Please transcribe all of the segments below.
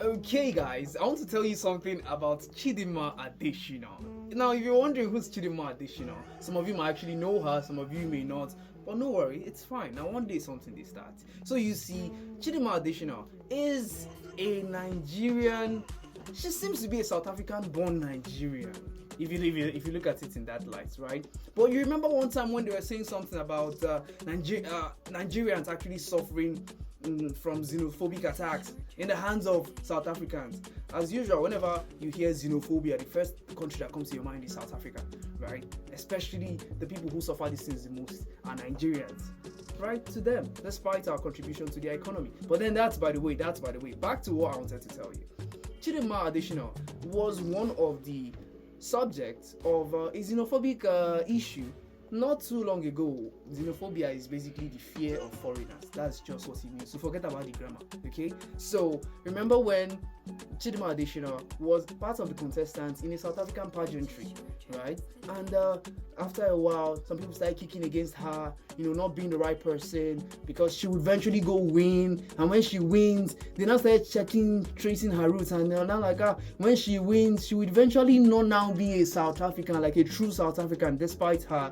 Okay, guys, I want to tell you something about Chidinma Adetshina. Now, if you're wondering who's Chidinma Adetshina, some of you might actually know her, some of you may not, but no worry, it's fine. Now, one day something they start. So you see, Chidinma Adetshina is a Nigerian. She seems to be a South African-born Nigerian. If you look at it in that light, right? But you remember one time when they were saying something about Nigerians actually suffering from xenophobic attacks in the hands of South Africans. As usual, whenever you hear xenophobia, the first country that comes to your mind is South Africa, right? Especially the people who suffer these things the most are Nigerians, right? To them, despite our contribution to their economy. But then that's by the way. Back to what I wanted to tell you. Chidinma Adetshina was one of the subjects of a xenophobic issue not too long ago. Xenophobia is basically the fear of foreigners. That's just what it means. So forget about the grammar, okay? So remember when Chidinma Adetshina was part of the contestants in a South African pageantry, right? And after a while, some people started kicking against her, not being the right person because she would eventually go win. And when she wins, they now started tracing her roots. And they're now like, when she wins, she would eventually not now be a South African, like a true South African, despite her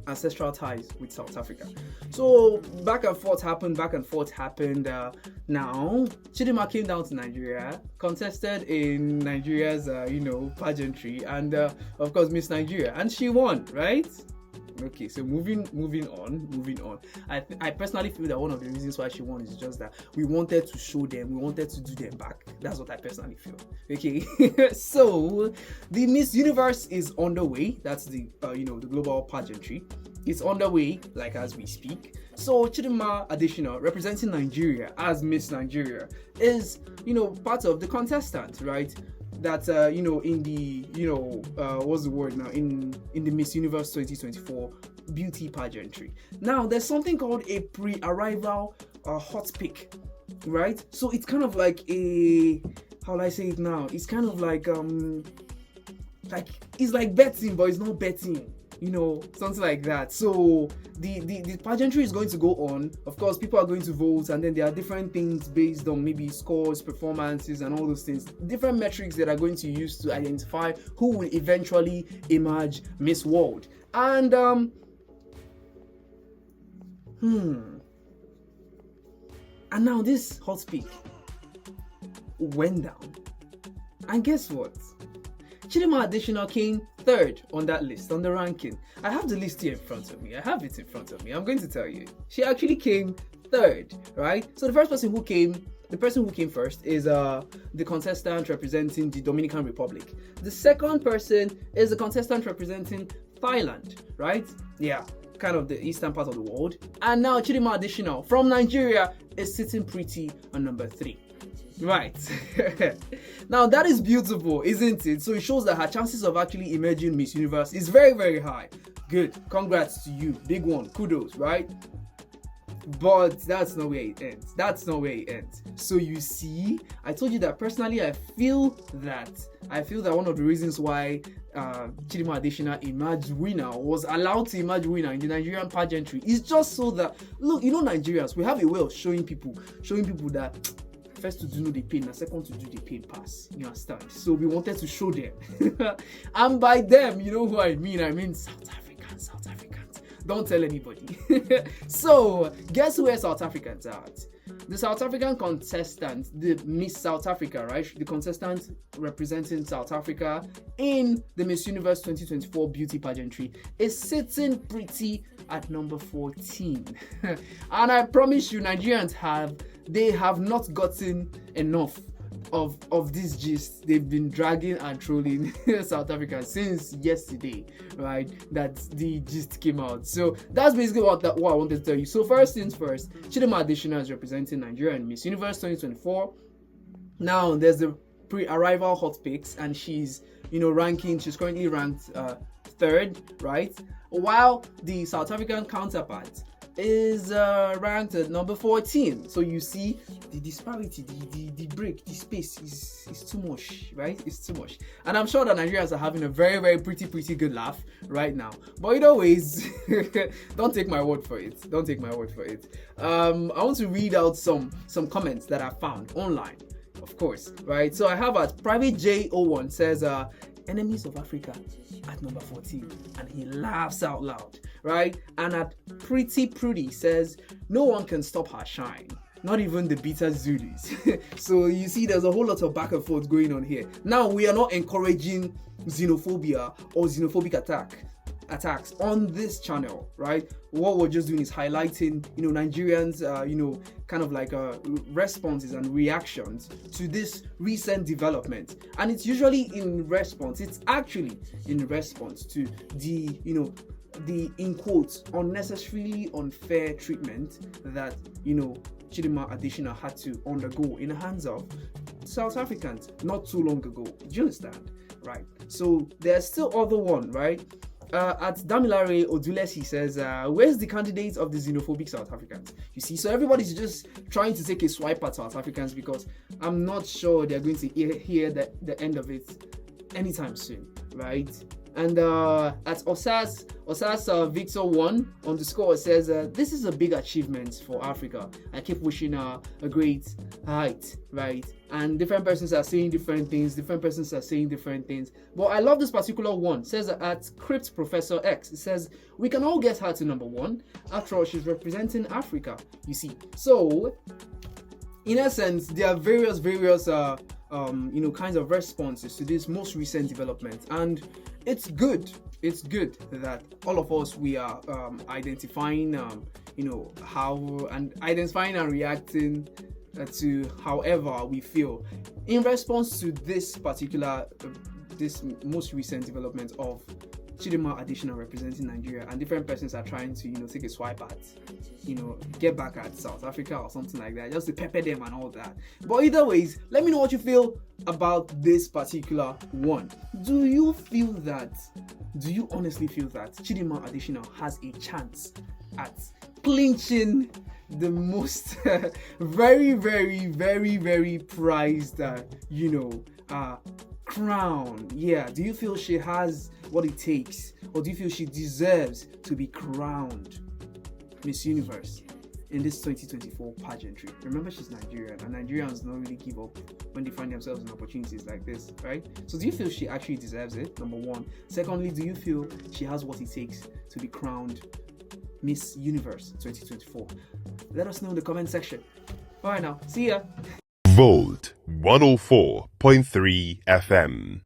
ancestral ties with South Africa. So back and forth happened. Now Chidinma came down to Nigeria, contested in Nigeria's pageantry, and of course Miss Nigeria, and she won, right? Okay, so moving on. I personally feel that one of the reasons why she won is just that we wanted to show them, we wanted to do them back. That's what I personally feel. Okay, so the Miss Universe is underway. That's the the global pageantry. It's underway, like as we speak. So Chidinma Adetshina, representing Nigeria as Miss Nigeria, is part of the contestants, right? That in the what's the word now, in the Miss Universe 2024 beauty pageantry. Now there's something called a pre-arrival hot pick, right? So it's kind of like a, how will I say it now? It's kind of like it's like betting, but it's not betting. Something like that. So the pageantry is going to go on. Of course, people are going to vote, and then there are different things based on maybe scores, performances, and all those things. Different metrics that are going to use to identify who will eventually emerge Miss World. And and now this hot pick went down, and guess what? Chidinma Adetshina came third on that list, on the ranking. I have the list here in front of me. I'm going to tell you. She actually came third, right? So the person who came first is the contestant representing the Dominican Republic. The second person is the contestant representing Thailand, right? Yeah, kind of the eastern part of the world. And now Chidinma Adetshina from Nigeria is sitting pretty on number 3. Right. Now that is beautiful, isn't it? So it shows that her chances of actually emerging Miss Universe is very, very high. Good. Congrats to you. Big one. Kudos, right? But that's not where it ends. So you see, I told you that personally I feel that one of the reasons why Chidinma Adetshina emerged winner, was allowed to emerge winner in the Nigerian pageantry, is just so that, look, Nigerians, we have a way of showing people that first to do the pain, and second to do the pain pass. You understand? So we wanted to show them. And by them, you know who I mean? I mean South Africans. Don't tell anybody. So guess where South Africans are at? The South African contestant, the Miss South Africa, right? The contestant representing South Africa in the Miss Universe 2024 beauty pageantry is sitting pretty at number 14. And I promise you, Nigerians have not gotten enough of this gist. They've been dragging and trolling South Africa since yesterday, right? That the gist came out. So that's basically what I wanted to tell you. So first things first, Chidinma Adetshina is representing Nigeria in Miss Universe 2024. Now there's the pre-arrival hot picks, and she's she's currently ranked third, right? While the South African counterpart is ranked at number 14. So you see the disparity, the break, the space is too much, right? It's too much. And I'm sure that Nigerians are having a very, very pretty good laugh right now. But either ways, don't take my word for it. Don't take my word for it. I want to read out some comments that I found online, of course, right? So I have at Private J01 says, enemies of Africa at number 14, and he laughs out loud, right? And at Pretty Prudy says, no one can stop her shine, not even the bitter Zulus. So you see, there's a whole lot of back and forth going on here. Now, we are not encouraging xenophobia or xenophobic attacks on this channel, right? What we're just doing is highlighting, Nigerians, kind of like responses and reactions to this recent development. And it's usually it's actually in response to the, the, in quotes, unnecessarily unfair treatment that, Chidinma Adetshina had to undergo in the hands of South Africans not too long ago. Do you understand? Right. So there's still other one, right? At Damilare Odulesi says, where's the candidates of the xenophobic South Africans? You see, so everybody's just trying to take a swipe at South Africans because I'm not sure they're going to hear the end of it anytime soon, right? And at Osas Victor 1 _ says, this is a big achievement for Africa. I keep wishing a great height, right? And different persons are saying different things. But I love this particular one. It says at Crypt Professor X, it says, we can all get her to number 1. After all, she's representing Africa, you see. So, in essence, there are various kinds of responses to this most recent development, and it's good that all of us, we are identifying how and identifying and reacting to however we feel in response to this particular this most recent development of Chidinma Adetshina representing Nigeria, and different persons are trying to take a swipe at get back at South Africa or something like that, just to pepper them and all that. But either ways, let me know what you feel about this particular one. Do you honestly feel that Chidinma Adetshina has a chance at clinching the most very, very, very, very prized crown? Yeah, do you feel she has what it takes, or do you feel she deserves to be crowned Miss Universe in this 2024 pageantry? Remember, she's Nigerian, and Nigerians don't really give up when they find themselves in opportunities like this, right? So do you feel she actually deserves it, number one? Secondly, do you feel she has what it takes to be crowned Miss Universe 2024? Let us know in the comment section. All right, now, see ya. Volt 104.3 FM.